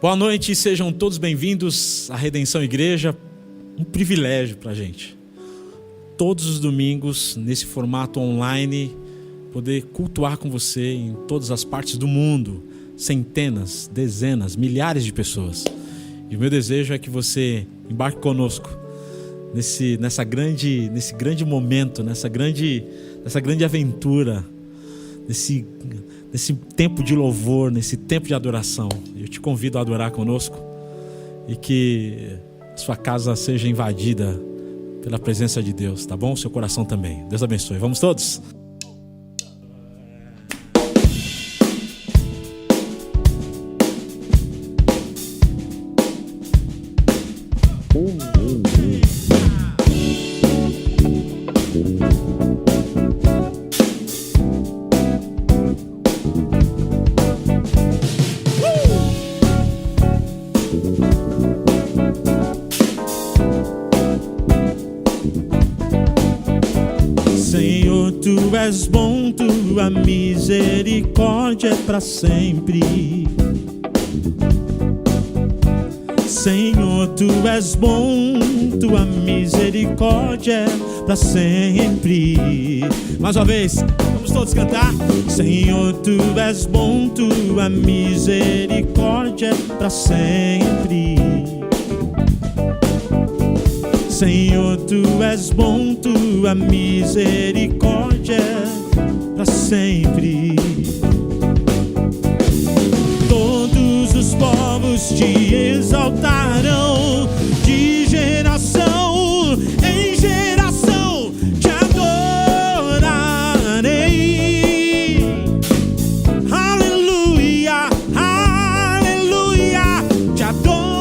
Boa noite, sejam todos bem-vindos à Redenção Igreja. Um privilégio para a gente, todos os domingos, nesse formato online, poder cultuar com você em todas as partes do mundo, centenas, dezenas, milhares de pessoas. E o meu desejo é que você embarque conosco nesse grande momento, nessa grande aventura, nesse tempo de louvor, nesse tempo de adoração. Eu te convido a adorar conosco e que sua casa seja invadida pela presença de Deus, tá bom? Seu coração também. Deus abençoe. Vamos todos? Senhor, Tu és bom, Tua misericórdia é para sempre. Senhor, Tu és bom, Tua misericórdia é para sempre. Mais uma vez, vamos todos cantar. Senhor, Tu és bom, Tua misericórdia é para sempre. Senhor, Tu és bom, Tua misericórdia é para sempre. Todos os povos Te exaltarão, de geração em geração Te adorarei. Aleluia, aleluia, Te adorarei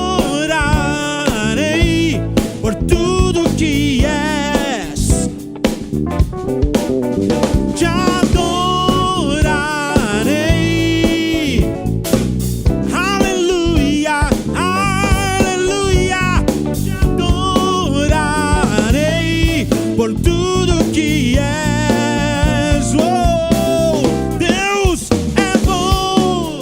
por tudo que és. Te adorarei. Aleluia, aleluia, Te adorarei por tudo que és. Oh, Deus é bom.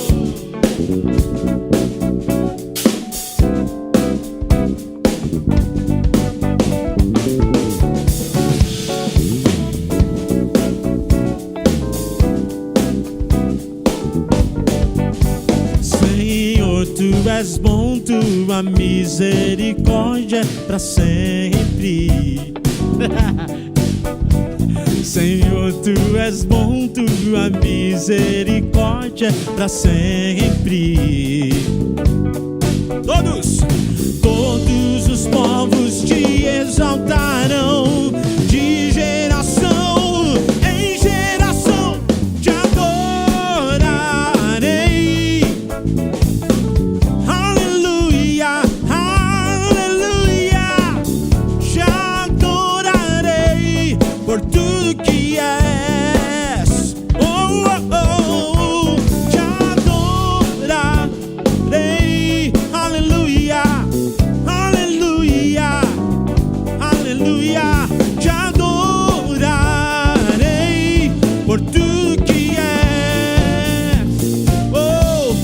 Senhor, Tu és bom, Tua misericórdia é para sempre. Senhor, Tu és bom, Tua misericórdia é para sempre. Todos os povos Te exaltarão, de geração em geração Te adorarei. Aleluia, aleluia, Te adorarei por tudo que és. Oh, oh, oh, Te adorarei. Aleluia, aleluia, aleluia, Te adorarei por tudo que és. Oh,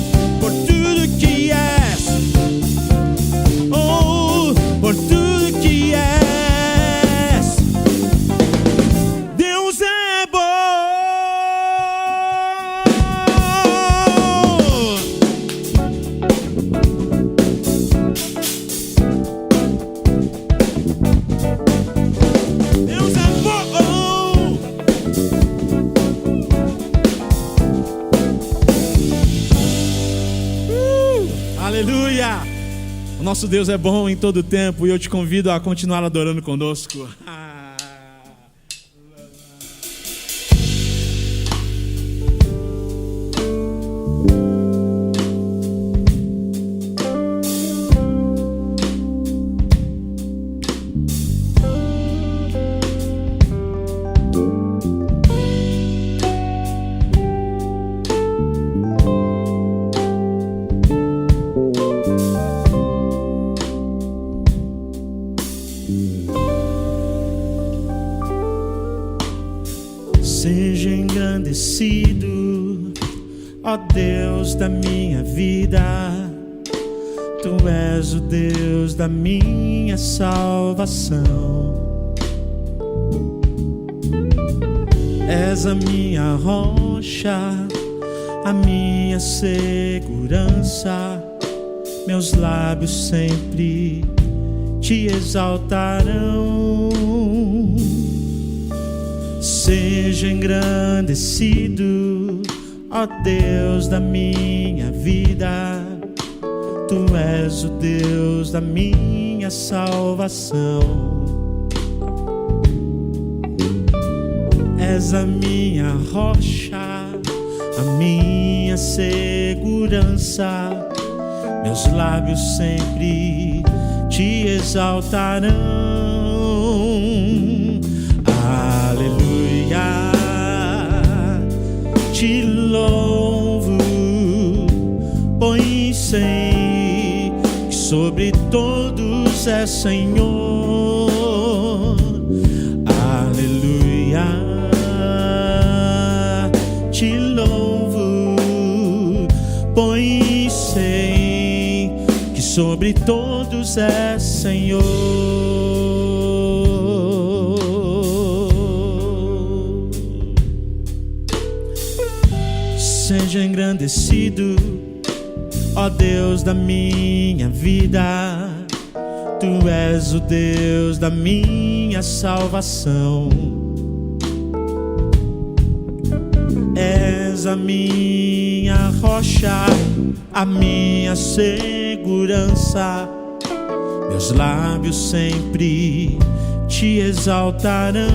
por tudo que és. Oh, por tudo que és. Deus é bom. Deus é bom. Aleluia. O nosso Deus é bom em todo tempo e eu te convido a continuar adorando conosco. Seja engrandecido, ó Deus da minha vida. Tu és o Deus da minha salvação. És a minha rocha, a minha segurança. Meus lábios sempre te exaltarão. Seja engrandecido, ó Deus da minha vida. Tu és o Deus da minha salvação. És a minha rocha, a minha segurança. Meus lábios sempre te exaltarão. Aleluia, te louvo, pois sei que sobre todos é Senhor. Aleluia, te louvo, pois sei que sobre todos é Senhor. Seja engrandecido, ó Deus da minha vida. Tu és o Deus da minha salvação. És a minha rocha, a minha segurança. Meus lábios sempre te exaltarão.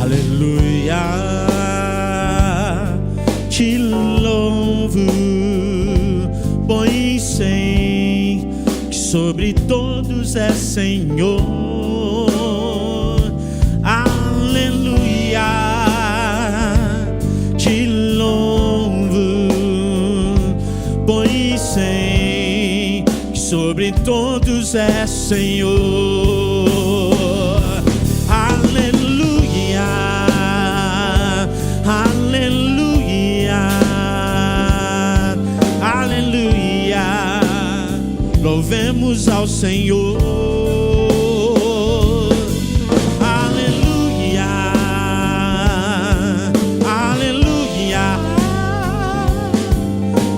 Aleluia, te louvo, pois sei que sobre todos é Senhor. Aleluia, te louvo, pois sei que sobre todos é Senhor. Aleluia, aleluia, aleluia, louvemos ao Senhor. Aleluia, aleluia,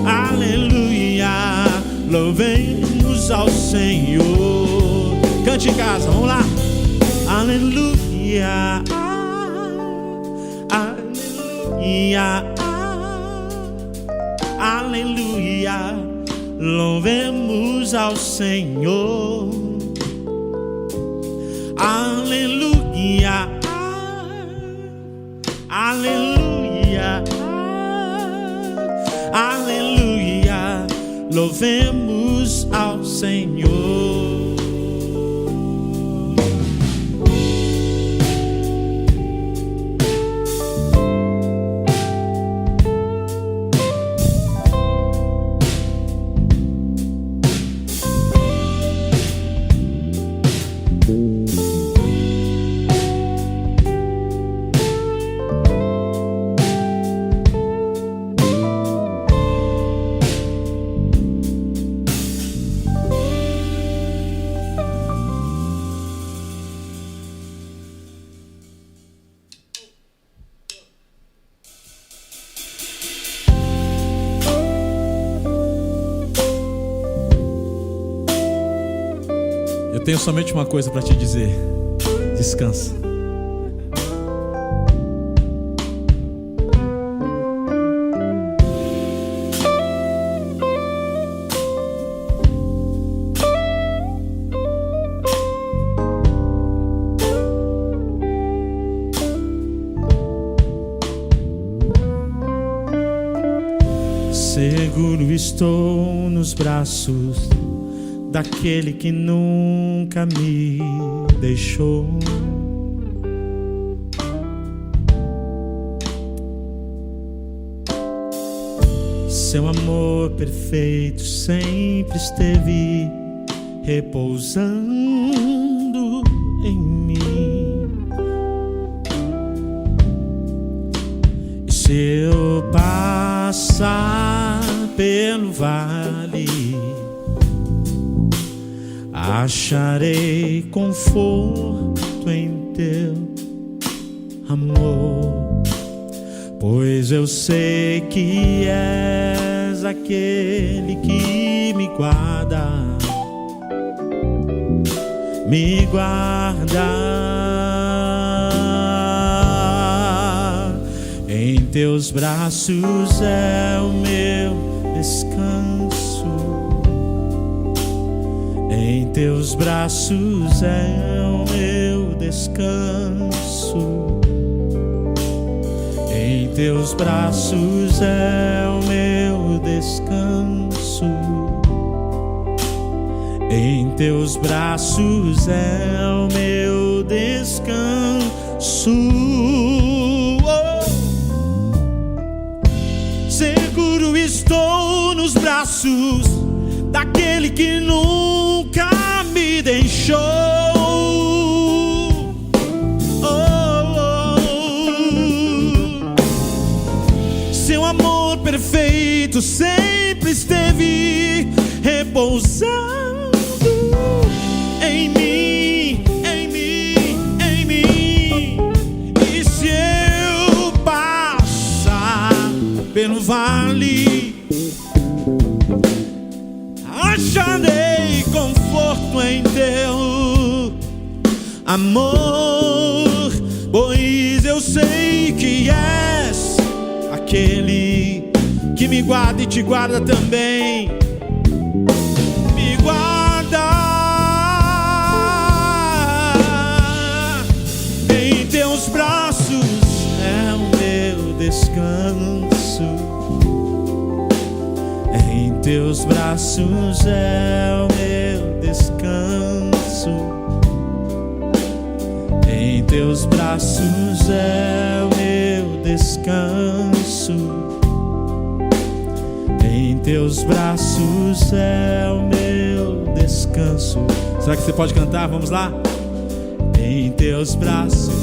aleluia, louvemos ao Senhor. Cante em casa, vamos lá. Aleluia, aleluia, aleluia, louvemos ao Senhor. Aleluia, aleluia, aleluia, louvemos ao Senhor. Eu tenho somente uma coisa para te dizer: descansa. Seguro estou nos braços daquele que nunca me deixou. Seu amor perfeito sempre esteve repousando em mim. E se eu passar pelo vale, acharei conforto em teu amor, pois eu sei que és aquele que me guarda, me guarda. Em teus braços é o meu descanso, em teus braços é o meu descanso, em teus braços é o meu descanso, em teus braços é o meu descanso. Seguro estou nos braços daquele que nunca me deixou. Seu amor perfeito sempre esteve repousando em mim, em mim, em mim. E se eu passar pelo vale, acharei conforto em teu amor, pois eu sei que és aquele que me guarda e te guarda também. Me guarda em teus braços, é o meu descanso. Em teus braços é o meu descanso, em teus braços é o meu descanso, em teus braços é o meu descanso. Será que você pode cantar? Vamos lá? Em teus braços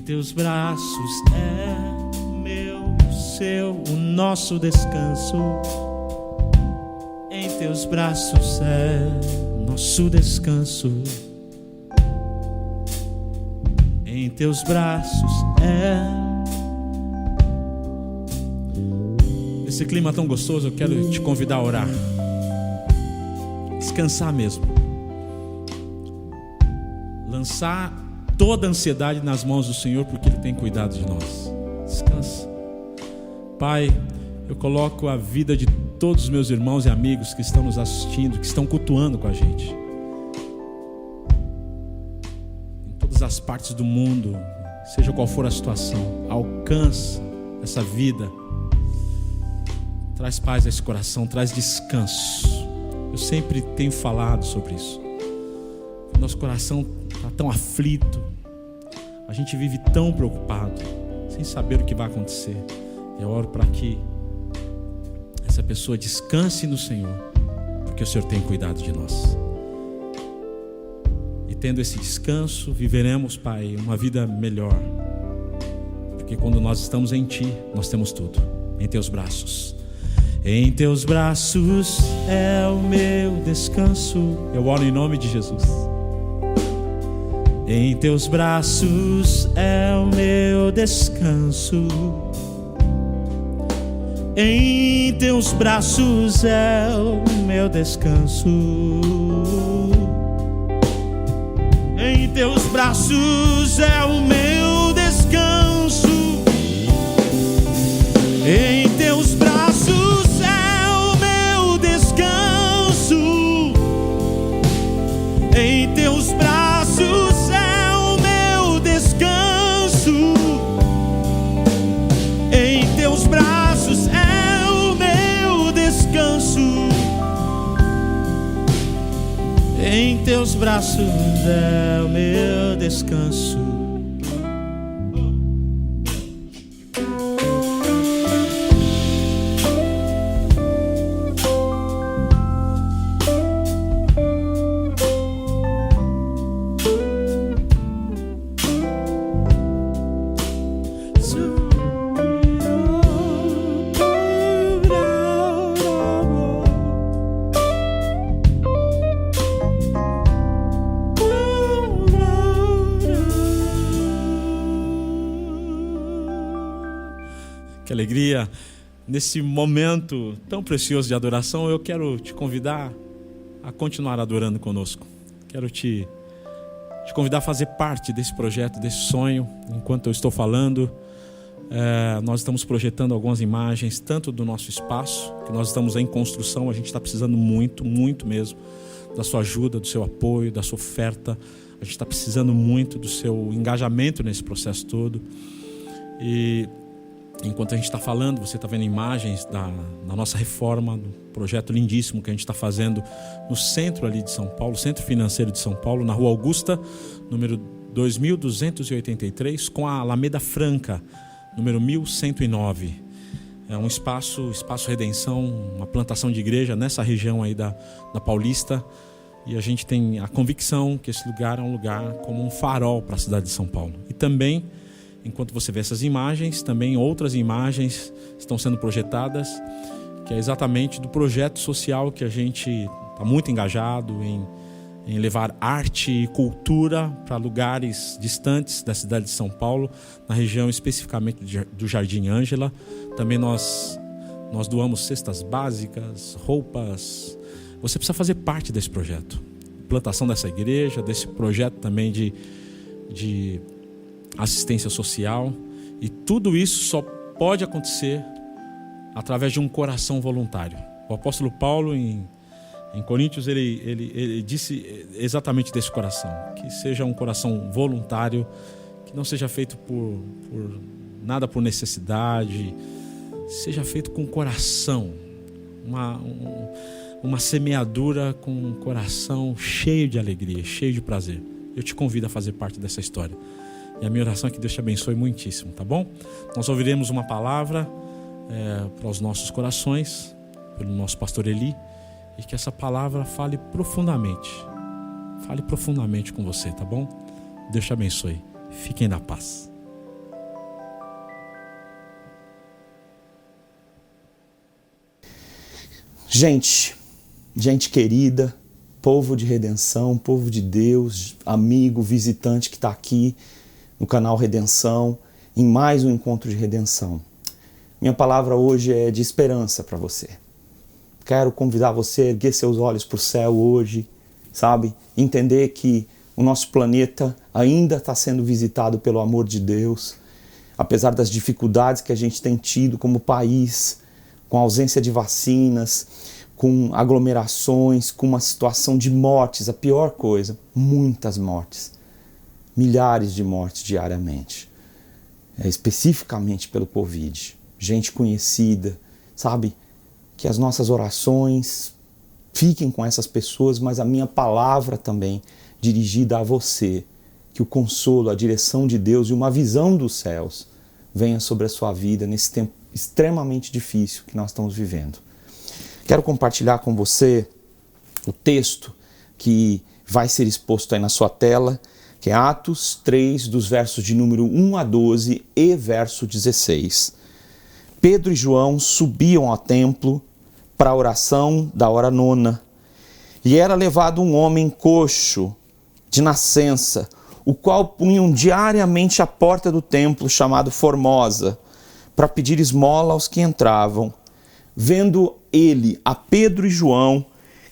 teus braços é meu, seu, o nosso descanso. Em teus braços é nosso descanso. Em teus braços é. Esse clima tão gostoso, eu quero te convidar a orar. Descansar mesmo. Lançar toda a ansiedade nas mãos do Senhor, porque Ele tem cuidado de nós. Descansa. Pai, eu coloco a vida de todos os meus irmãos e amigos que estão nos assistindo, que estão cultuando com a gente, em todas as partes do mundo, seja qual for a situação. Alcança essa vida, traz paz a esse coração, traz descanso. Eu sempre tenho falado sobre isso. Nosso coração está tão aflito, a gente vive tão preocupado, sem saber o que vai acontecer. Eu oro para que essa pessoa descanse no Senhor, porque o Senhor tem cuidado de nós. E tendo esse descanso, viveremos, Pai, uma vida melhor, porque quando nós estamos em Ti, nós temos tudo, em Teus braços. Em Teus braços é o meu descanso. Eu oro em nome de Jesus. Em Teus braços é o meu descanso. Em Teus braços é o meu descanso. Em Teus braços é o meu descanso. Em Teus braços é o meu descanso. Em Teus braços em Teus braços é o meu descanso. Em Teus braços é o meu descanso. Que alegria! Nesse momento tão precioso de adoração, eu quero te convidar a continuar adorando conosco. Quero te convidar a fazer parte desse projeto, desse sonho. Enquanto eu estou falando, nós estamos projetando algumas imagens, tanto do nosso espaço, que nós estamos em construção, a gente está precisando muito, muito mesmo, da sua ajuda, do seu apoio, da sua oferta. A gente está precisando muito do seu engajamento nesse processo todo. E enquanto a gente está falando, você está vendo imagens da nossa reforma, do projeto lindíssimo que a gente está fazendo no centro ali de São Paulo, Centro Financeiro de São Paulo, na Rua Augusta, número 2283, com a Alameda Franca, número 1109. É um espaço Redenção, uma plantação de igreja nessa região aí da Paulista. E a gente tem a convicção que esse lugar é um lugar como um farol para a cidade de São Paulo. E também, enquanto você vê essas imagens, também outras imagens estão sendo projetadas, que é exatamente do projeto social que a gente está muito engajado em levar arte e cultura para lugares distantes da cidade de São Paulo, na região especificamente do Jardim Ângela. Também nós doamos cestas básicas, roupas. Você precisa fazer parte desse projeto. Plantação dessa igreja, desse projeto também de assistência social. E tudo isso só pode acontecer através de um coração voluntário. O apóstolo Paulo, em Coríntios, ele disse exatamente desse coração. Que seja um coração voluntário, que não seja feito por nada por necessidade, seja feito com coração. Uma semeadura com um coração cheio de alegria, cheio de prazer. Eu te convido a fazer parte dessa história. E a minha oração é que Deus te abençoe muitíssimo, tá bom? Nós ouviremos uma palavra para os nossos corações, pelo nosso pastor Eli, e que essa palavra fale profundamente com você, tá bom? Deus te abençoe. Fiquem na paz. Gente querida, povo de redenção, povo de Deus, amigo, visitante que está aqui no canal Redenção, em mais um encontro de redenção. Minha palavra hoje é de esperança para você. Quero convidar você a erguer seus olhos para o céu hoje, sabe? Entender que o nosso planeta ainda está sendo visitado pelo amor de Deus, apesar das dificuldades que a gente tem tido como país, com a ausência de vacinas, com aglomerações, com uma situação de mortes, a pior coisa, muitas mortes, milhares de mortes diariamente, especificamente pelo Covid. Gente conhecida, sabe? Que as nossas orações fiquem com essas pessoas, mas a minha palavra também dirigida a você, que o consolo, a direção de Deus e uma visão dos céus venha sobre a sua vida nesse tempo extremamente difícil que nós estamos vivendo. Quero compartilhar com você o texto que vai ser exposto aí na sua tela, que é Atos 3, dos versos de número 1 a 12 e verso 16. Pedro e João subiam ao templo para a oração da hora nona, e era levado um homem coxo de nascença, o qual punham diariamente à porta do templo, chamado Formosa, para pedir esmola aos que entravam. Vendo ele a Pedro e João,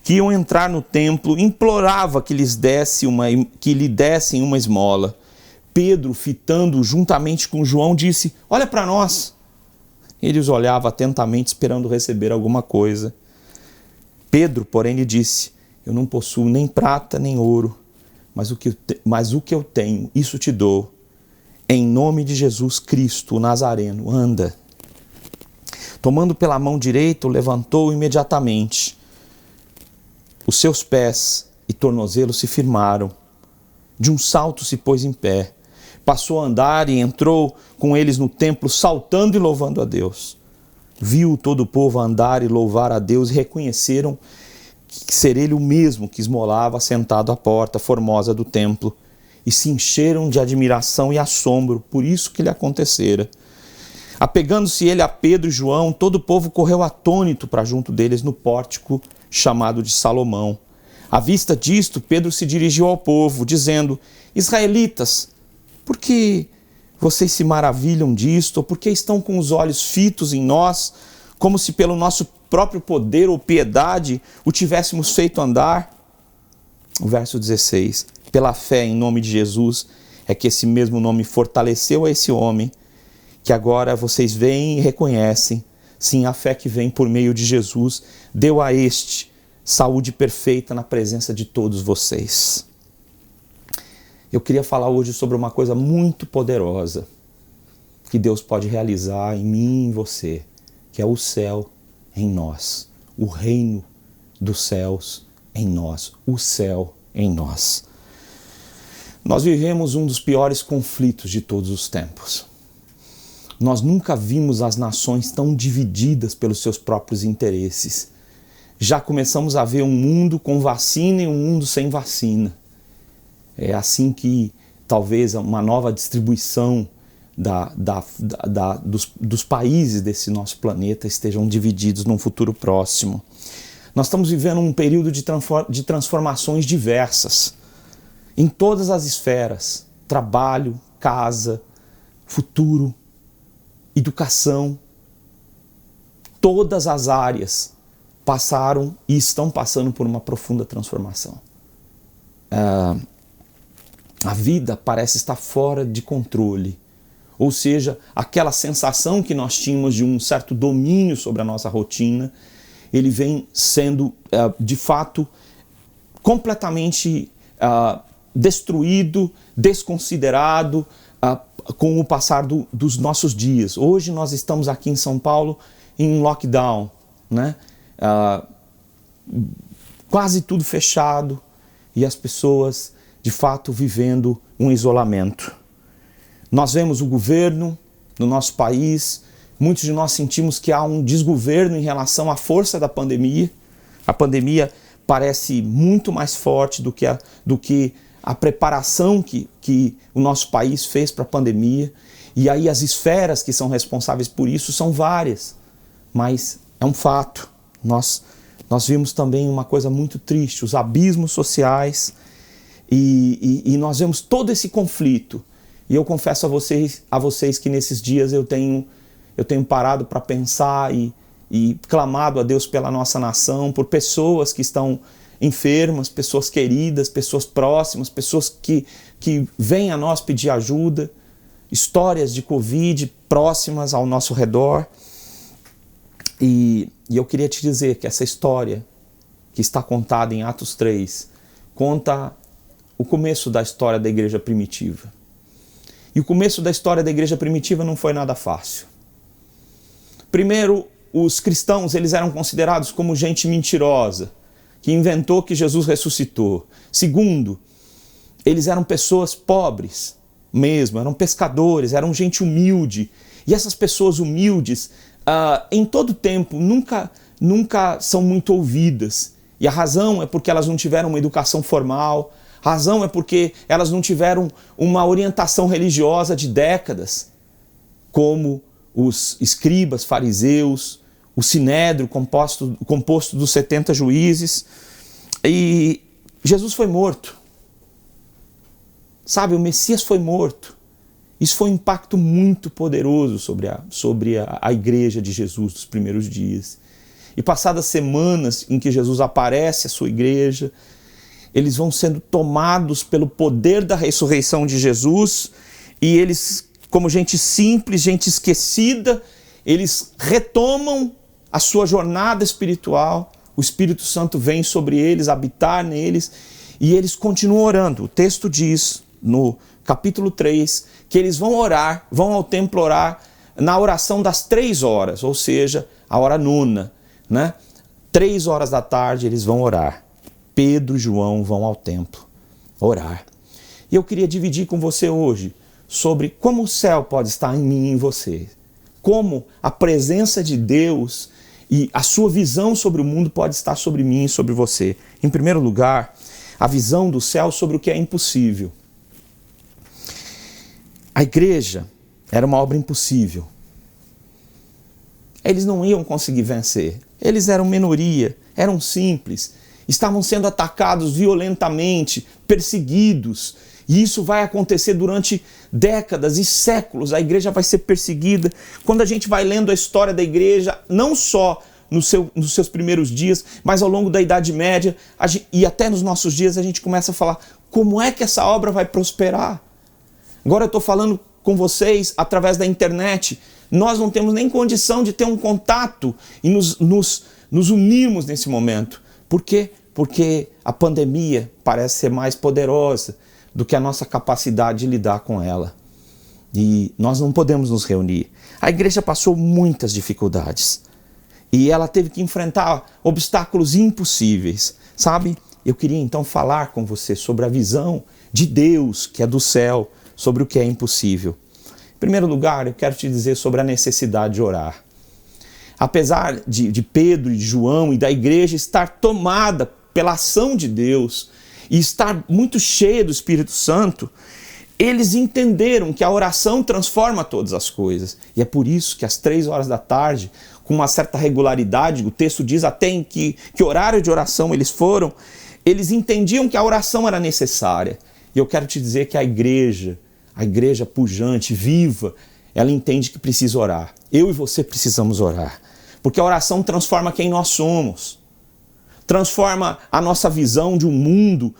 que iam entrar no templo, implorava que lhe dessem uma esmola. Pedro, fitando juntamente com João, disse: olha para nós. Ele os olhava atentamente, esperando receber alguma coisa. Pedro, porém, lhe disse: eu não possuo nem prata nem ouro, mas o que eu tenho, isso te dou. Em nome de Jesus Cristo, o Nazareno, anda. Tomando pela mão direita, o levantou imediatamente. Os seus pés e tornozelos se firmaram. De um salto se pôs em pé. Passou a andar e entrou com eles no templo, saltando e louvando a Deus. Viu todo o povo andar e louvar a Deus e reconheceram que ser ele o mesmo que esmolava sentado à porta formosa do templo. E se encheram de admiração e assombro por isso que lhe acontecera. Apegando-se ele a Pedro e João, todo o povo correu atônito para junto deles no pórtico chamado de Salomão. À vista disto, Pedro se dirigiu ao povo, dizendo: israelitas, por que vocês se maravilham disto? Ou por que estão com os olhos fitos em nós, como se pelo nosso próprio poder ou piedade o tivéssemos feito andar? O verso 16. Pela fé em nome de Jesus é que esse mesmo nome fortaleceu a esse homem, que agora vocês veem e reconhecem. Sim, a fé que vem por meio de Jesus deu a este saúde perfeita na presença de todos vocês. Eu queria falar hoje sobre uma coisa muito poderosa que Deus pode realizar em mim e em você, que é o céu em nós, o reino dos céus em nós, o céu em nós. Nós vivemos um dos piores conflitos de todos os tempos. Nós nunca vimos as nações tão divididas pelos seus próprios interesses. Já começamos a ver um mundo com vacina e um mundo sem vacina. É assim que talvez uma nova distribuição dos países desse nosso planeta estejam divididos num futuro próximo. Nós estamos vivendo um período de transformações diversas, em todas as esferas: trabalho, casa, futuro, educação. Todas as áreas passaram e estão passando por uma profunda transformação. A vida parece estar fora de controle. Ou seja, aquela sensação que nós tínhamos de um certo domínio sobre a nossa rotina, ele vem sendo, de fato, completamente destruído, desconsiderado com o passar dos nossos dias. Hoje nós estamos aqui em São Paulo em um lockdown, né? Quase tudo fechado e as pessoas, de fato, vivendo um isolamento. Nós vemos o governo no nosso país, muitos de nós sentimos que há um desgoverno em relação à força da pandemia. A pandemia parece muito mais forte do que a preparação que o nosso país fez para a pandemia. E aí as esferas que são responsáveis por isso são várias, mas é um fato. Nós vimos também uma coisa muito triste, os abismos sociais, e nós vemos todo esse conflito. E eu confesso a vocês que nesses dias eu tenho parado para pensar e clamado a Deus pela nossa nação, por pessoas que estão enfermas, pessoas queridas, pessoas próximas, pessoas que vêm a nós pedir ajuda, histórias de Covid próximas ao nosso redor. E eu queria te dizer que essa história que está contada em Atos 3 conta o começo da história da igreja primitiva. E o começo da história da igreja primitiva não foi nada fácil. Primeiro, os cristãos eles eram considerados como gente mentirosa, que inventou que Jesus ressuscitou. Segundo, eles eram pessoas pobres mesmo, eram pescadores, eram gente humilde. E essas pessoas humildes, em todo tempo, nunca são muito ouvidas. E a razão é porque elas não tiveram uma educação formal, a razão é porque elas não tiveram uma orientação religiosa de décadas, como os escribas, fariseus, o sinédrio composto dos 70 juízes. E Jesus foi morto. Sabe, o Messias foi morto. Isso foi um impacto muito poderoso sobre a igreja de Jesus dos primeiros dias. E passadas semanas em que Jesus aparece à sua igreja, eles vão sendo tomados pelo poder da ressurreição de Jesus e eles, como gente simples, gente esquecida, eles retomam a sua jornada espiritual. O Espírito Santo vem sobre eles, habitar neles, e eles continuam orando. O texto diz, no capítulo 3, que eles vão orar, vão ao templo orar na oração das 3 horas, ou seja, a hora nona, né? 3 horas da tarde eles vão orar. Pedro e João vão ao templo orar. E eu queria dividir com você hoje sobre como o céu pode estar em mim e em você. Como a presença de Deus e a sua visão sobre o mundo pode estar sobre mim e sobre você. Em primeiro lugar, a visão do céu sobre o que é impossível. A igreja era uma obra impossível. Eles não iam conseguir vencer. Eles eram minoria, eram simples, estavam sendo atacados violentamente, perseguidos. E isso vai acontecer durante décadas e séculos. A igreja vai ser perseguida. Quando a gente vai lendo a história da igreja, não só nos seus primeiros dias, mas ao longo da Idade Média e até nos nossos dias, a gente começa a falar como é que essa obra vai prosperar. Agora eu estou falando com vocês através da internet. Nós não temos nem condição de ter um contato e nos unirmos nesse momento. Por quê? Porque a pandemia parece ser mais poderosa do que a nossa capacidade de lidar com ela. E nós não podemos nos reunir. A igreja passou muitas dificuldades. E ela teve que enfrentar obstáculos impossíveis. Sabe? Eu queria então falar com você sobre a visão de Deus, que é do céu, sobre o que é impossível. Em primeiro lugar, eu quero te dizer sobre a necessidade de orar. Apesar de Pedro e de João e da igreja estar tomada pela ação de Deus e estar muito cheia do Espírito Santo, eles entenderam que a oração transforma todas as coisas. E é por isso que às 3 horas da tarde, com uma certa regularidade, o texto diz até em que horário de oração eles foram, eles entendiam que a oração era necessária. E eu quero te dizer que a igreja pujante, viva, ela entende que precisa orar. Eu e você precisamos orar. Porque a oração transforma quem nós somos. Transforma a nossa visão de um mundo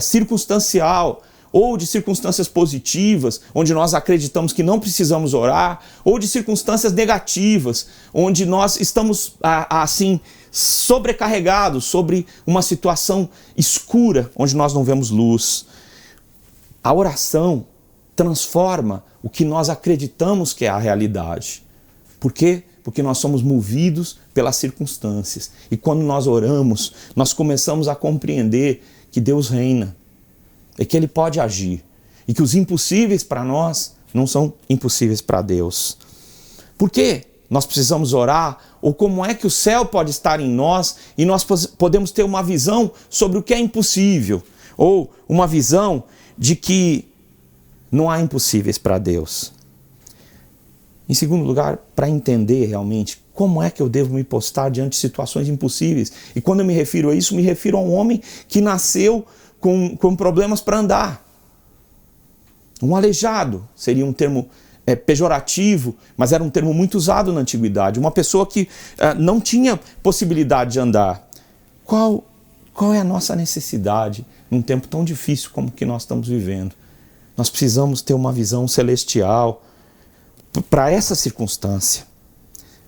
circunstancial, ou de circunstâncias positivas, onde nós acreditamos que não precisamos orar, ou de circunstâncias negativas, onde nós estamos assim sobrecarregados sobre uma situação escura, onde nós não vemos luz. A oração transforma o que nós acreditamos que é a realidade. Por quê? Porque nós somos movidos pelas circunstâncias. E quando nós oramos, nós começamos a compreender que Deus reina, e que Ele pode agir, e que os impossíveis para nós não são impossíveis para Deus. Por quê? Nós precisamos orar, ou como é que o céu pode estar em nós e nós podemos ter uma visão sobre o que é impossível, ou uma visão de que não há impossíveis para Deus. Em segundo lugar, para entender realmente como é que eu devo me postar diante de situações impossíveis. E quando eu me refiro a isso, me refiro a um homem que nasceu com problemas para andar. Um aleijado seria um termo pejorativo, mas era um termo muito usado na antiguidade. Uma pessoa que não tinha possibilidade de andar. Qual é a nossa necessidade num tempo tão difícil como que nós estamos vivendo? Nós precisamos ter uma visão celestial para essa circunstância.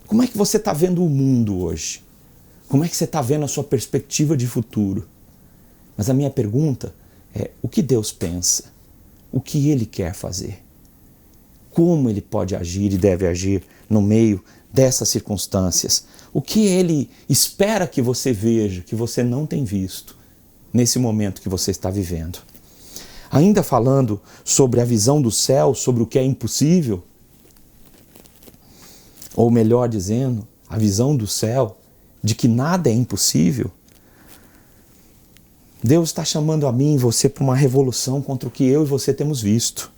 Como é que você está vendo o mundo hoje? Como é que você está vendo a sua perspectiva de futuro? Mas a minha pergunta é, o que Deus pensa? O que Ele quer fazer? Como Ele pode agir e deve agir no meio dessas circunstâncias? O que Ele espera que você veja, que você não tem visto nesse momento que você está vivendo? Ainda falando sobre a visão do céu, sobre o que é impossível, ou melhor dizendo, a visão do céu de que nada é impossível, Deus está chamando a mim e você para uma revolução contra o que eu e você temos visto.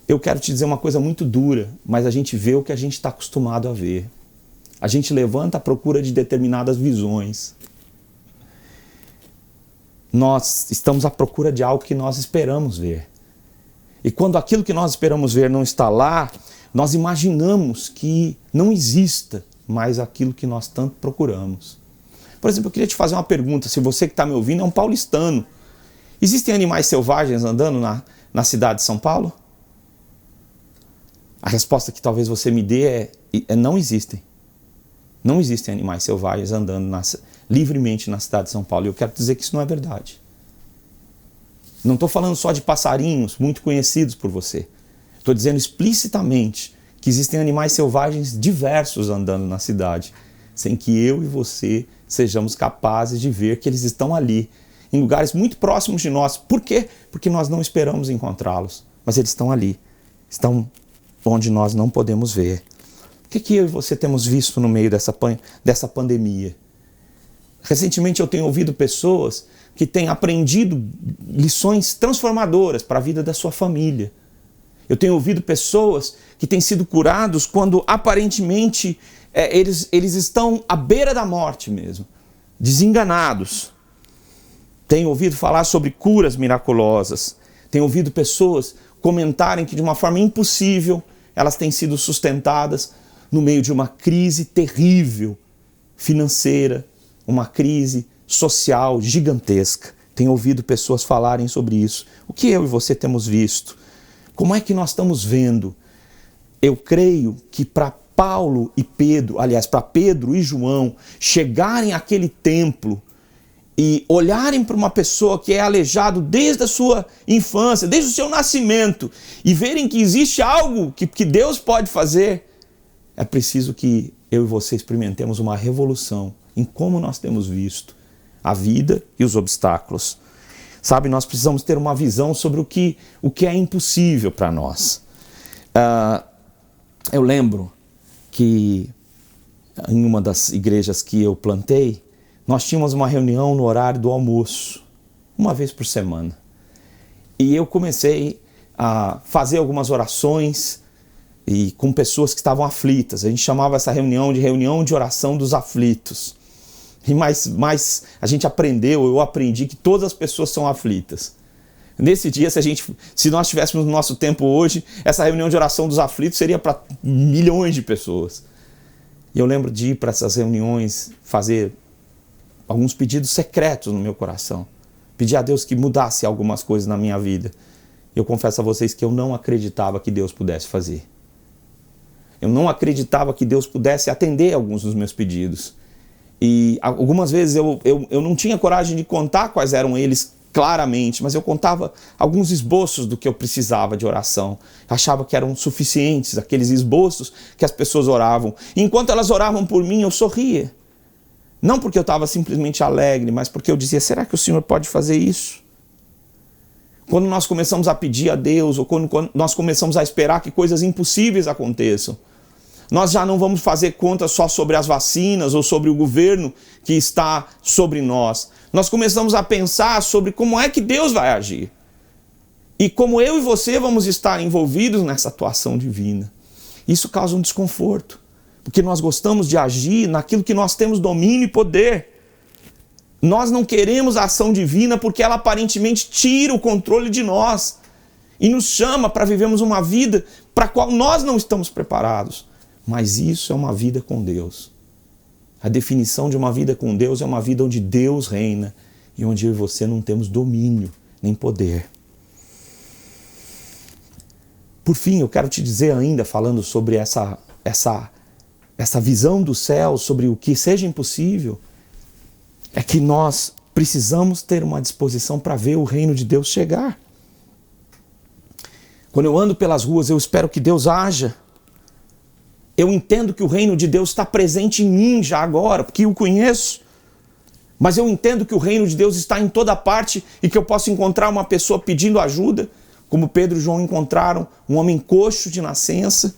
Eu quero te dizer uma coisa muito dura, mas a gente vê o que a gente está acostumado a ver. A gente levanta à procura de determinadas visões. Nós estamos à procura de algo que nós esperamos ver. E quando aquilo que nós esperamos ver não está lá, nós imaginamos que não exista mais aquilo que nós tanto procuramos. Por exemplo, eu queria te fazer uma pergunta, se você que está me ouvindo é um paulistano. Existem animais selvagens andando na cidade de São Paulo? A resposta que talvez você me dê é não existem. Não existem animais selvagens andando livremente na cidade de São Paulo. E eu quero dizer que isso não é verdade. Não estou falando só de passarinhos muito conhecidos por você. Estou dizendo explicitamente que existem animais selvagens diversos andando na cidade, sem que eu e você sejamos capazes de ver que eles estão ali, em lugares muito próximos de nós. Por quê? Porque nós não esperamos encontrá-los, mas eles estão ali, estão onde nós não podemos ver. O que eu e você temos visto no meio dessa pandemia? Recentemente eu tenho ouvido pessoas que têm aprendido lições transformadoras para a vida da sua família. Eu tenho ouvido pessoas que têm sido curados quando aparentemente eles estão à beira da morte mesmo, desenganados. Tenho ouvido falar sobre curas miraculosas. Tenho ouvido pessoas comentarem que de uma forma impossível elas têm sido sustentadas no meio de uma crise terrível financeira, uma crise social gigantesca. Tenho ouvido pessoas falarem sobre isso. O que eu e você temos visto? Como é que nós estamos vendo? Eu creio que para Paulo e Pedro, aliás, para Pedro e João chegarem àquele templo e olharem para uma pessoa que é aleijado desde a sua infância, desde o seu nascimento, e verem que existe algo que Deus pode fazer, é preciso que eu e você experimentemos uma revolução em como nós temos visto a vida e os obstáculos. Sabe, nós precisamos ter uma visão sobre o que é impossível para nós. Eu lembro que em uma das igrejas que eu plantei, nós tínhamos uma reunião no horário do almoço, uma vez por semana. E eu comecei a fazer algumas orações e com pessoas que estavam aflitas. A gente chamava essa reunião de oração dos aflitos. E mais a gente aprendeu, eu aprendi que todas as pessoas são aflitas. Nesse dia, se nós tivéssemos no nosso tempo hoje, essa reunião de oração dos aflitos seria para milhões de pessoas. E eu lembro de ir para essas reuniões, fazer alguns pedidos secretos no meu coração. Pedir a Deus que mudasse algumas coisas na minha vida. Eu confesso a vocês que eu não acreditava que Deus pudesse fazer. Eu não acreditava que Deus pudesse atender alguns dos meus pedidos. E algumas vezes eu não tinha coragem de contar quais eram eles claramente, mas eu contava alguns esboços do que eu precisava de oração. Achava que eram suficientes aqueles esboços que as pessoas oravam. E enquanto elas oravam por mim, eu sorria. Não porque eu estava simplesmente alegre, mas porque eu dizia, será que o Senhor pode fazer isso? Quando nós começamos a pedir a Deus, ou quando nós começamos a esperar que coisas impossíveis aconteçam, nós já não vamos fazer conta só sobre as vacinas ou sobre o governo que está sobre nós. Nós começamos a pensar sobre como é que Deus vai agir. E como eu e você vamos estar envolvidos nessa atuação divina. Isso causa um desconforto. Porque nós gostamos de agir naquilo que nós temos domínio e poder. Nós não queremos a ação divina porque ela aparentemente tira o controle de nós. E nos chama para vivermos uma vida para a qual nós não estamos preparados. Mas isso é uma vida com Deus. A definição de uma vida com Deus é uma vida onde Deus reina e onde eu e você não temos domínio nem poder. Por fim, eu quero te dizer ainda, falando sobre essa visão do céu, sobre o que seja impossível, é que nós precisamos ter uma disposição para ver o reino de Deus chegar. Quando eu ando pelas ruas, eu espero que Deus haja. Eu entendo que o reino de Deus está presente em mim já agora, porque eu conheço. Mas eu entendo que o reino de Deus está em toda parte e que eu posso encontrar uma pessoa pedindo ajuda, como Pedro e João encontraram um homem coxo de nascença,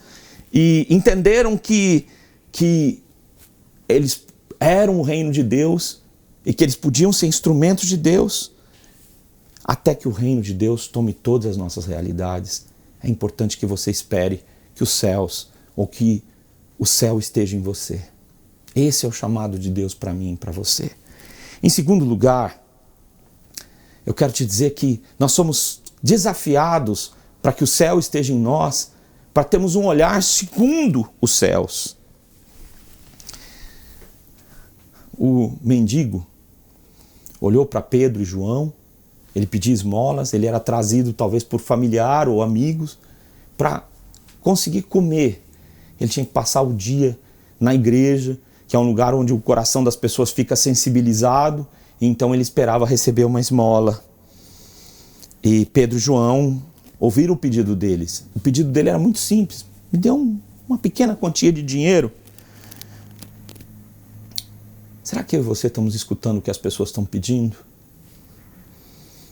e entenderam que eles eram o reino de Deus e que eles podiam ser instrumentos de Deus. Até que o reino de Deus tome todas as nossas realidades, é importante que você espere que os céus, ou que o céu esteja em você. Esse é o chamado de Deus para mim e para você. Em segundo lugar, eu quero te dizer que nós somos desafiados para que o céu esteja em nós, para termos um olhar segundo os céus. O mendigo olhou para Pedro e João, ele pedia esmolas, ele era trazido talvez por familiar ou amigos para conseguir comer. Ele tinha que passar o dia na igreja, que é um lugar onde o coração das pessoas fica sensibilizado, e então ele esperava receber uma esmola. E Pedro e João ouviram o pedido deles. O pedido dele era muito simples. Me deu uma pequena quantia de dinheiro. Será que eu e você estamos escutando o que as pessoas estão pedindo?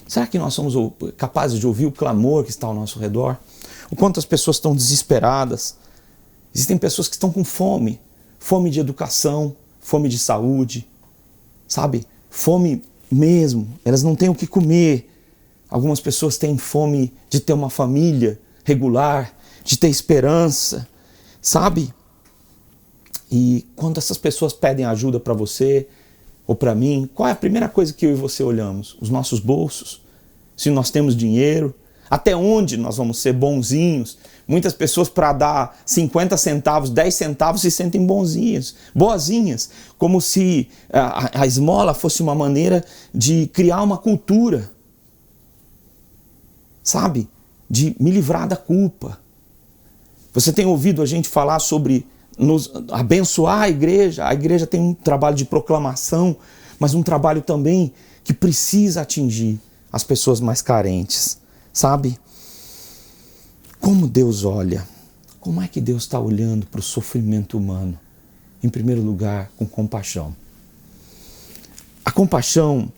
Será que nós somos capazes de ouvir o clamor que está ao nosso redor? O quanto as pessoas estão desesperadas. Existem pessoas que estão com fome. Fome de educação, fome de saúde, sabe? Fome mesmo. Elas não têm o que comer. Algumas pessoas têm fome de ter uma família regular, de ter esperança, sabe? E quando essas pessoas pedem ajuda para você, ou para mim, qual é a primeira coisa que eu e você olhamos? Os nossos bolsos? Se nós temos dinheiro? Até onde nós vamos ser bonzinhos? Muitas pessoas, para dar 50 centavos, 10 centavos, se sentem boazinhas, como se a esmola fosse uma maneira de criar uma cultura, sabe? De me livrar da culpa. Você tem ouvido a gente falar sobre abençoar a igreja tem um trabalho de proclamação, mas um trabalho também que precisa atingir as pessoas mais carentes, sabe? Como Deus olha, como é que Deus está olhando para o sofrimento humano? Em primeiro lugar, com compaixão. A compaixão,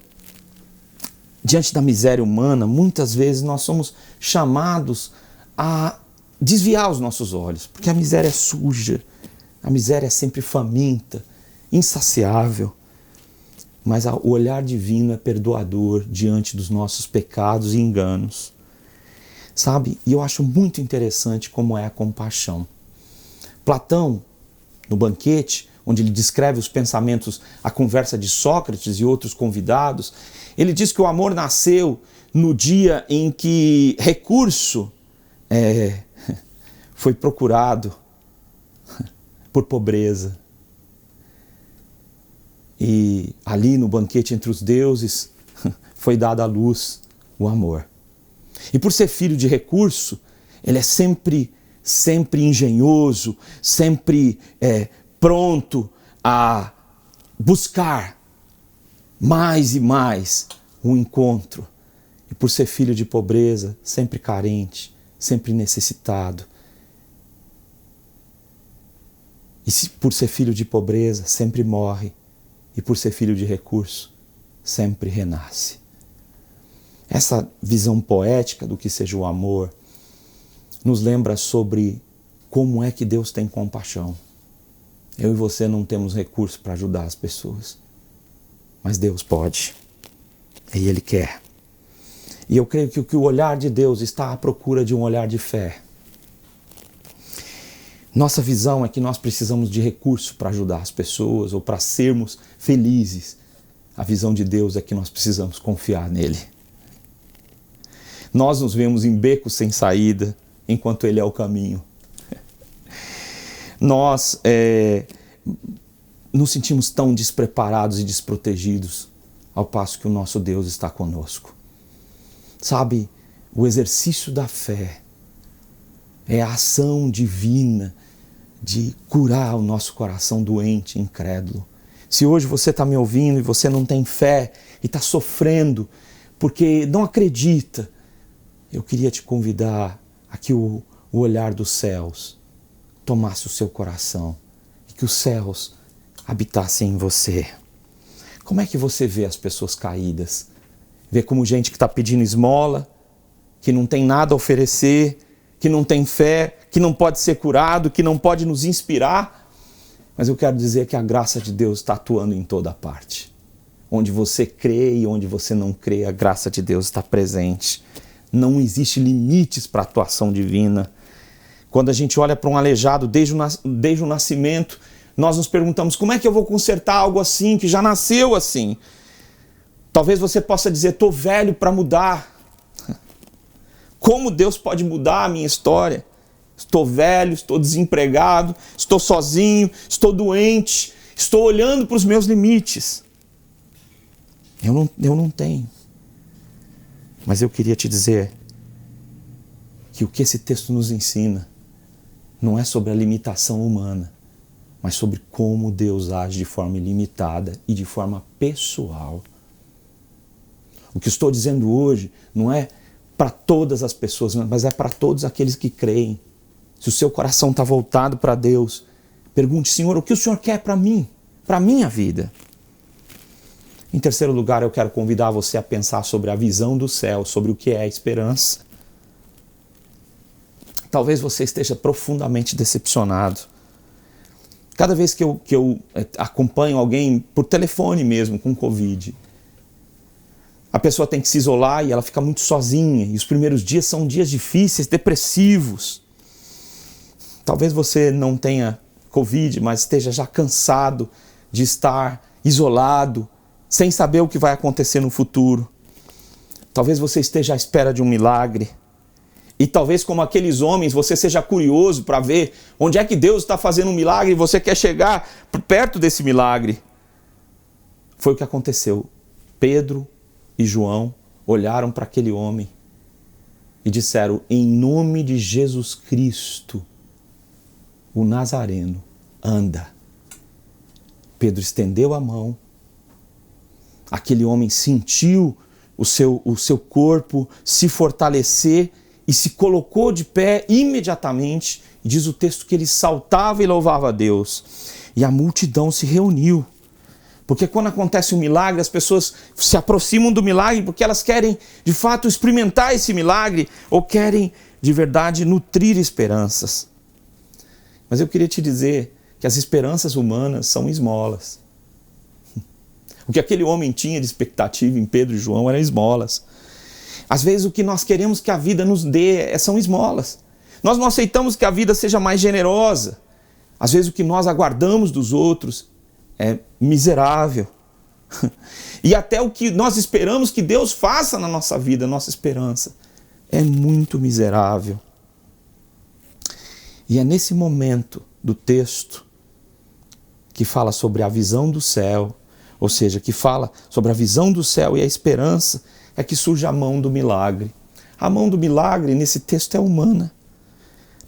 diante da miséria humana, muitas vezes nós somos chamados a desviar os nossos olhos, porque a miséria é suja, a miséria é sempre faminta, insaciável, mas o olhar divino é perdoador diante dos nossos pecados e enganos. Sabe? E eu acho muito interessante como é a compaixão. Platão, no Banquete, onde ele descreve os pensamentos, a conversa de Sócrates e outros convidados, ele diz que o amor nasceu no dia em que recurso foi procurado por pobreza. E ali no banquete entre os deuses foi dada à luz o amor. E por ser filho de recurso, ele é sempre engenhoso, sempre pronto a buscar mais e mais um encontro. E por ser filho de pobreza, sempre carente, sempre necessitado. E por ser filho de pobreza, sempre morre. E por ser filho de recurso, sempre renasce. Essa visão poética do que seja o amor nos lembra sobre como é que Deus tem compaixão. Eu e você não temos recurso para ajudar as pessoas, mas Deus pode, e Ele quer. E eu creio que o olhar de Deus está à procura de um olhar de fé. Nossa visão é que nós precisamos de recurso para ajudar as pessoas ou para sermos felizes. A visão de Deus é que nós precisamos confiar nele. Nós nos vemos em becos sem saída, enquanto Ele é o caminho. Nós nos sentimos tão despreparados e desprotegidos, ao passo que o nosso Deus está conosco. Sabe, o exercício da fé é a ação divina de curar o nosso coração doente, incrédulo. Se hoje você está me ouvindo e você não tem fé e está sofrendo porque não acredita, eu queria te convidar a que o olhar dos céus tomasse o seu coração e que os céus habitassem em você. Como é que você vê as pessoas caídas? Vê como gente que está pedindo esmola, que não tem nada a oferecer, que não tem fé, que não pode ser curado, que não pode nos inspirar? Mas eu quero dizer que a graça de Deus está atuando em toda parte. Onde você crê e onde você não crê, a graça de Deus está presente. Não existe limites para a atuação divina. Quando a gente olha para um aleijado desde o nascimento, nós nos perguntamos, como é que eu vou consertar algo assim, que já nasceu assim? Talvez você possa dizer, estou velho para mudar. Como Deus pode mudar a minha história? Estou velho, estou desempregado, estou sozinho, estou doente, estou olhando para os meus limites. Eu não tenho. Mas eu queria te dizer que o que esse texto nos ensina não é sobre a limitação humana, mas sobre como Deus age de forma ilimitada e de forma pessoal. O que estou dizendo hoje não é para todas as pessoas, mas é para todos aqueles que creem. Se o seu coração está voltado para Deus, pergunte, Senhor, o que o Senhor quer para mim, para a minha vida? Em terceiro lugar, eu quero convidar você a pensar sobre a visão do céu, sobre o que é a esperança. Talvez você esteja profundamente decepcionado. Cada vez que eu acompanho alguém por telefone mesmo, com Covid, a pessoa tem que se isolar e ela fica muito sozinha. E os primeiros dias são dias difíceis, depressivos. Talvez você não tenha Covid, mas esteja já cansado de estar isolado, sem saber o que vai acontecer no futuro. Talvez você esteja à espera de um milagre. E talvez, como aqueles homens, você seja curioso para ver onde é que Deus está fazendo um milagre e você quer chegar perto desse milagre. Foi o que aconteceu. Pedro e João olharam para aquele homem e disseram: em nome de Jesus Cristo, o Nazareno, anda. Pedro estendeu a mão. Aquele homem sentiu o seu corpo se fortalecer e se colocou de pé imediatamente. E diz o texto que ele saltava e louvava a Deus. E a multidão se reuniu. Porque quando acontece um milagre, as pessoas se aproximam do milagre porque elas querem, de fato, experimentar esse milagre ou querem, de verdade, nutrir esperanças. Mas eu queria te dizer que as esperanças humanas são esmolas. O que aquele homem tinha de expectativa em Pedro e João eram esmolas. Às vezes o que nós queremos que a vida nos dê são esmolas. Nós não aceitamos que a vida seja mais generosa. Às vezes o que nós aguardamos dos outros é miserável. E até o que nós esperamos que Deus faça na nossa vida, nossa esperança, é muito miserável. E é nesse momento do texto que fala sobre a visão do céu, ou seja, que fala sobre a visão do céu e a esperança, é que surge a mão do milagre. A mão do milagre nesse texto é humana.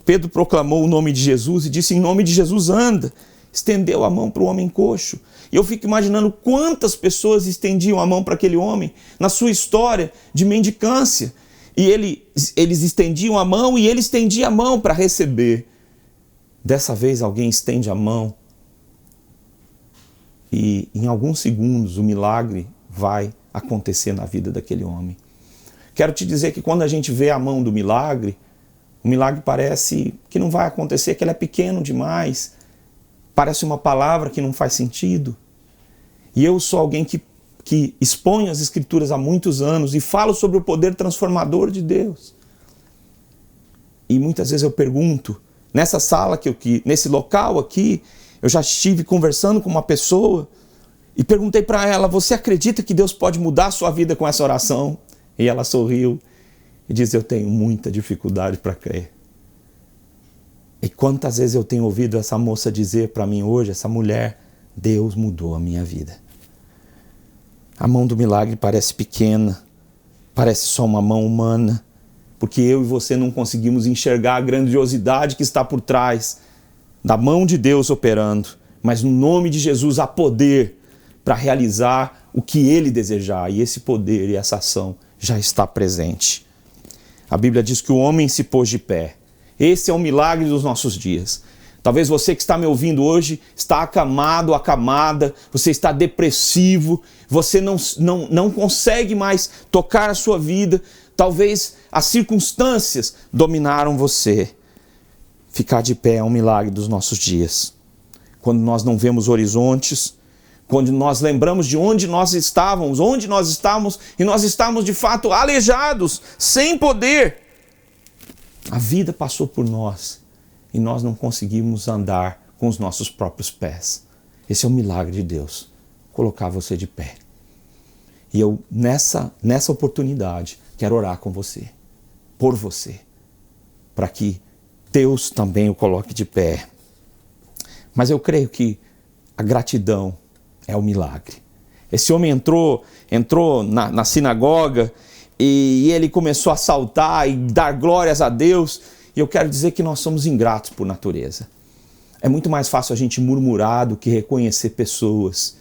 Pedro proclamou o nome de Jesus e disse: em nome de Jesus anda. Estendeu a mão para o homem coxo. E eu fico imaginando quantas pessoas estendiam a mão para aquele homem na sua história de mendicância. E eles estendiam a mão e ele estendia a mão para receber. Dessa vez alguém estende a mão e em alguns segundos o milagre vai acontecer na vida daquele homem. Quero te dizer que quando a gente vê a mão do milagre, o milagre parece que não vai acontecer, que ele é pequeno demais. Parece uma palavra que não faz sentido. E eu sou alguém que exponho as Escrituras há muitos anos e falo sobre o poder transformador de Deus. E muitas vezes eu pergunto, nessa sala, nesse local aqui, eu já estive conversando com uma pessoa e perguntei para ela: você acredita que Deus pode mudar a sua vida com essa oração? E ela sorriu e disse: eu tenho muita dificuldade para crer. E quantas vezes eu tenho ouvido essa moça dizer para mim hoje, essa mulher: Deus mudou a minha vida. A mão do milagre parece pequena, parece só uma mão humana, porque eu e você não conseguimos enxergar a grandiosidade que está por trás da mão de Deus operando. Mas no nome de Jesus há poder para realizar o que Ele desejar, e esse poder e essa ação já está presente. A Bíblia diz que o homem se pôs de pé. Esse é o milagre dos nossos dias. Talvez você que está me ouvindo hoje está acamado, acamada, você está depressivo, você não consegue mais tocar a sua vida, talvez as circunstâncias dominaram você. Ficar de pé é um milagre dos nossos dias. Quando nós não vemos horizontes, quando nós lembramos de onde nós estávamos e nós estávamos de fato aleijados, sem poder. A vida passou por nós e nós não conseguimos andar com os nossos próprios pés. Esse é um milagre de Deus, colocar você de pé. E eu, nessa oportunidade, quero orar com você, por você, para que Deus também o coloque de pé. Mas eu creio que a gratidão é o milagre. Esse homem entrou na sinagoga e ele começou a saltar e dar glórias a Deus. E eu quero dizer que nós somos ingratos por natureza. É muito mais fácil a gente murmurar do que reconhecer pessoas.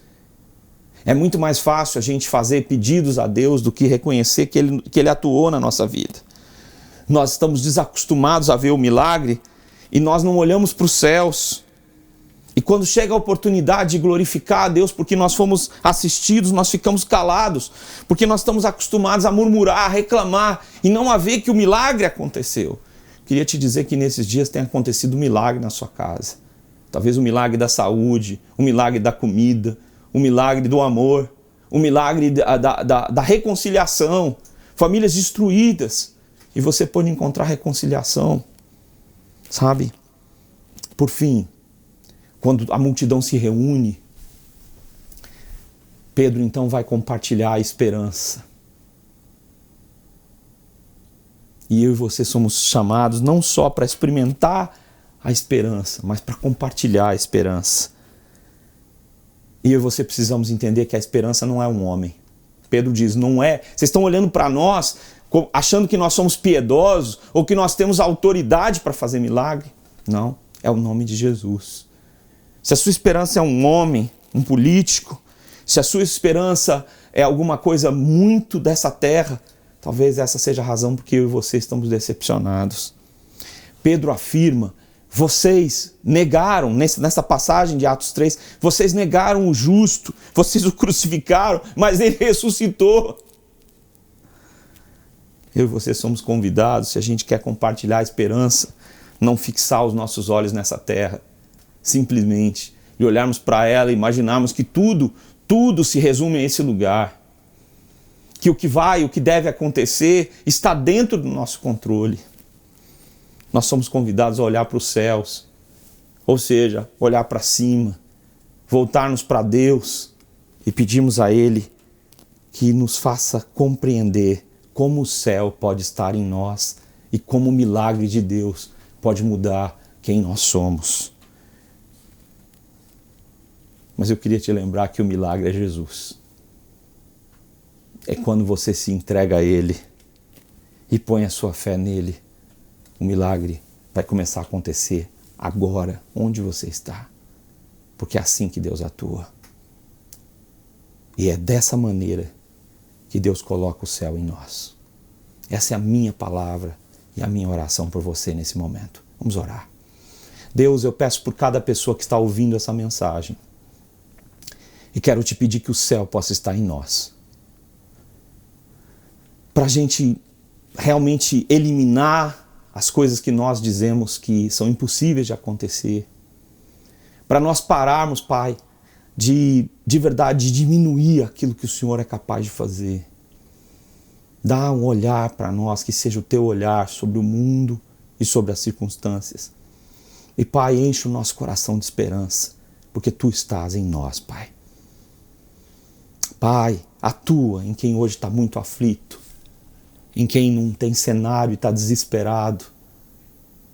É muito mais fácil a gente fazer pedidos a Deus do que reconhecer que Ele atuou na nossa vida. Nós estamos desacostumados a ver o milagre e nós não olhamos para os céus. E quando chega a oportunidade de glorificar a Deus porque nós fomos assistidos, nós ficamos calados, porque nós estamos acostumados a murmurar, a reclamar e não a ver que o milagre aconteceu. Queria te dizer que nesses dias tem acontecido um milagre na sua casa. Talvez o milagre da saúde, o milagre da comida, o milagre do amor, o milagre da reconciliação. Famílias destruídas e você pode encontrar reconciliação. Sabe? Por fim, quando a multidão se reúne, Pedro então vai compartilhar a esperança. E eu e você somos chamados não só para experimentar a esperança, mas para compartilhar a esperança. E eu e você precisamos entender que a esperança não é um homem. Pedro diz, não é. Vocês estão olhando para nós, achando que nós somos piedosos ou que nós temos autoridade para fazer milagre. Não, é o nome de Jesus. Se a sua esperança é um homem, um político, se a sua esperança é alguma coisa muito dessa terra, talvez essa seja a razão porque eu e você estamos decepcionados. Pedro afirma, vocês negaram, nessa passagem de Atos 3, vocês negaram o justo, vocês o crucificaram, mas ele ressuscitou. Eu e você somos convidados, se a gente quer compartilhar a esperança, não fixar os nossos olhos nessa terra, simplesmente, e olharmos para ela e imaginarmos que tudo se resume a esse lugar. Que o que vai, o que deve acontecer, está dentro do nosso controle. Nós somos convidados a olhar para os céus, ou seja, olhar para cima, voltarmos para Deus e pedirmos a Ele que nos faça compreender como o céu pode estar em nós e como o milagre de Deus pode mudar quem nós somos. Mas eu queria te lembrar que o milagre é Jesus. É quando você se entrega a Ele e põe a sua fé nele, o milagre vai começar a acontecer agora, onde você está. Porque é assim que Deus atua. E é dessa maneira que Deus coloca o céu em nós. Essa é a minha palavra e a minha oração por você nesse momento. Vamos orar. Deus, eu peço por cada pessoa que está ouvindo essa mensagem. E quero te pedir que o céu possa estar em nós. Para a gente realmente eliminar as coisas que nós dizemos que são impossíveis de acontecer. Para nós pararmos, Pai, de verdade diminuir aquilo que o Senhor é capaz de fazer. Dá um olhar para nós, que seja o teu olhar sobre o mundo e sobre as circunstâncias. E Pai, enche o nosso coração de esperança, porque Tu estás em nós, Pai. Pai, atua em quem hoje está muito aflito, em quem não tem cenário e está desesperado,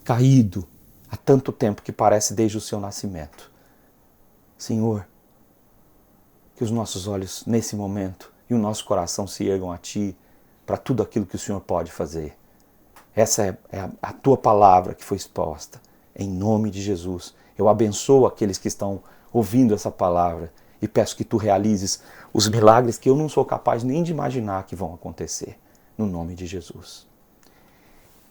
caído há tanto tempo que parece desde o seu nascimento. Senhor, que os nossos olhos nesse momento e o nosso coração se ergam a Ti para tudo aquilo que o Senhor pode fazer. Essa é a Tua palavra que foi exposta. Em nome de Jesus, eu abençoo aqueles que estão ouvindo essa palavra e peço que Tu realizes os milagres que eu não sou capaz nem de imaginar que vão acontecer. No nome de Jesus.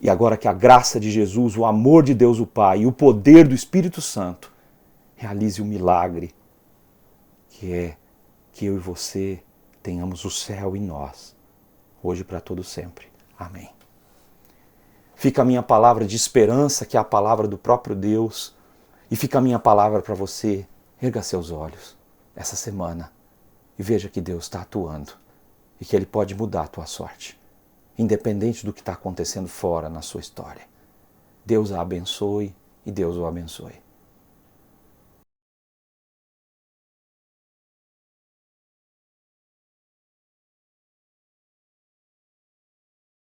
E agora que a graça de Jesus, o amor de Deus o Pai e o poder do Espírito Santo realize o milagre que é que eu e você tenhamos o céu em nós, hoje para todo sempre. Amém. Fica a minha palavra de esperança, que é a palavra do próprio Deus, e fica a minha palavra para você. Erga seus olhos essa semana e veja que Deus está atuando e que Ele pode mudar a tua sorte, independente do que está acontecendo fora na sua história. Deus a abençoe e Deus o abençoe.